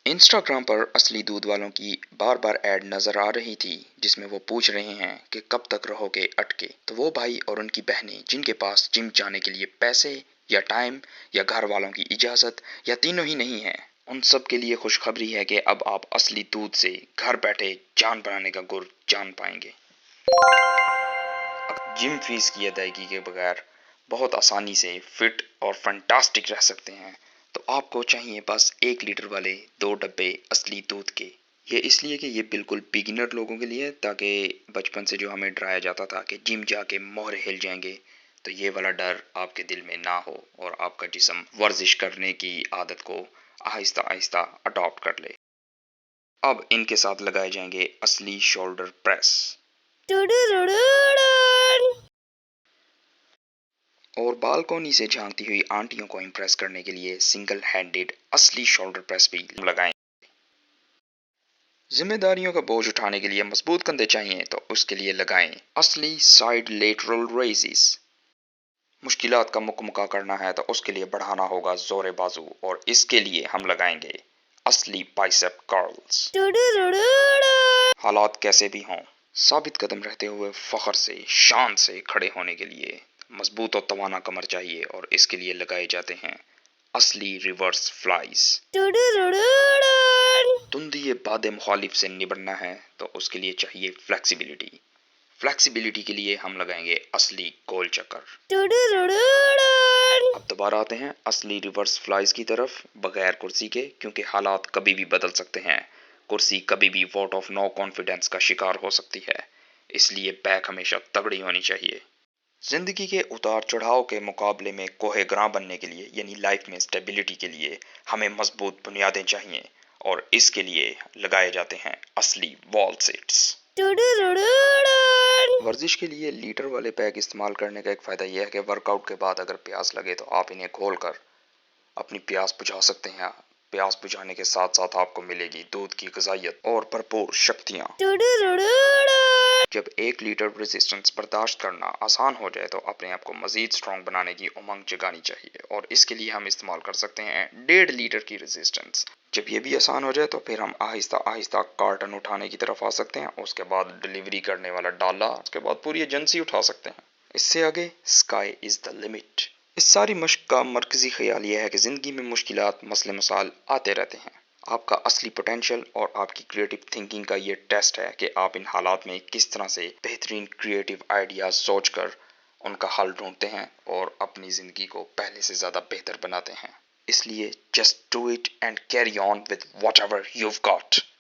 Instagram पर असली दूध वालों की बार बार ऐड नजर आ रही थी जिसमें वो पूछ रहे हैं कि कब तक रहोगे अटके। तो वो भाई और उनकी बहनें जिनके पास जिम जाने के लिए पैसे या टाइम या घर वालों की इजाजत या तीनों ही नहीं है, उन सब के लिए खुशखबरी है कि अब आप असली दूध से घर बैठे जान बनाने का गुर जान पाएंगे। जिम फीस की अदायगी के बगैर बहुत आसानी से फिट और फंटास्टिक रह सकते हैं। तो आपको चाहिए बस 1 लीटर वाले 2 डब्बे असली दूध के। ये इसलिए कि ये बिल्कुल बिगिनर लोगों के लिए है, ताकि बचपन से जो हमें डराया जाता था कि जिम जाके मोहरे हिल जाएंगे, तो ये वाला डर आपके दिल में ना हो और आपका जिस्म वर्जिश करने की आदत को आहिस्ता आहिस्ता अडॉप्ट कर ले। अब इनके साथ लगाए जाएंगे असली शोल्डर प्रेस और बालकोनी से झांकती हुई आंटियों को इम्प्रेस करने के लिए सिंगल हैंडेड असली शोल्डर प्रेस भी लगाएं। जिम्मेदारियों का बोझ उठाने के लिए मजबूत कंधे चाहिए तो उसके लिए लगाएं असली साइड लेटरल रेजिस। मुश्किलात का मुकाबला करना है तो उसके लिए बढ़ाना होगा जोरे बाजू और इसके लिए हम लगाएंगे असली बाइसेप कर्ल्स। हालात कैसे भी हों, साबित कदम रहते हुए फख्र से शान से खड़े होने के लिए मजबूत और तवाना कमर चाहिए और इसके लिए लगाए जाते हैं असली रिवर्स फ्लाइज। तुंदिए बादे मुखालिफ से निबटना है तो उसके लिए चाहिए फ्लेक्सिबिलिटी। फ्लेक्सिबिलिटी के लिए हम लगाएंगे असली गोल चक्कर। अब दोबारा आते हैं असली रिवर्स फ्लाइज की तरफ बगैर कुर्सी के, क्योंकि हालात कभी भी बदल सकते हैं। कुर्सी कभी भी वोट ऑफ नो कॉन्फिडेंस का शिकार हो सकती है, इसलिए बैक हमेशा तगड़ी होनी चाहिए। जिंदगी के उतार चढ़ाव के मुकाबले में कोहेग्रां बनने के लिए यानी लाइफ में स्टेबिलिटी के लिए हमें मजबूत बुनियादें चाहिए और इसके लिए लगाए जाते हैं असली वॉल सिट्स। वर्जिश के लिए लीटर वाले पैक इस्तेमाल करने का एक फ़ायदा यह है कि वर्कआउट के बाद अगर प्यास लगे तो आप इन्हें खोलकर अपनी प्यास बुझा सकते हैं। प्यास बुझाने के साथ साथ आपको मिलेगी दूध की ग़िज़ाइयत और भरपूर शक्तियाँ। जब 1 लीटर रेजिस्टेंस बर्दाश्त करना आसान हो जाए तो अपने आप को मज़ीद स्ट्रॉन्ग बनाने की उमंग जगानी चाहिए और इसके लिए हम इस्तेमाल कर सकते हैं 1.5 लीटर की रेजिस्टेंस। जब ये भी आसान हो जाए तो फिर हम आहिस्ता आहिस्ता कार्टन उठाने की तरफ आ सकते हैं, उसके बाद डिलीवरी करने वाला डाला, उसके बाद पूरी एजेंसी उठा सकते हैं। इससे आगे स्काई इज़ द लिमिट। इस सारी मश्क का मरकजी ख्याल यह है कि ज़िंदगी में मुश्किलात मसले मसाइल आते रहते हैं। आपका असली पोटेंशियल और आपकी क्रिएटिव थिंकिंग का ये टेस्ट है कि आप इन हालात में किस तरह से बेहतरीन क्रिएटिव आइडियाज सोचकर उनका हल ढूंढते हैं और अपनी ज़िंदगी को पहले से ज़्यादा बेहतर बनाते हैं। इसलिए just do it and carry on with whatever you've got।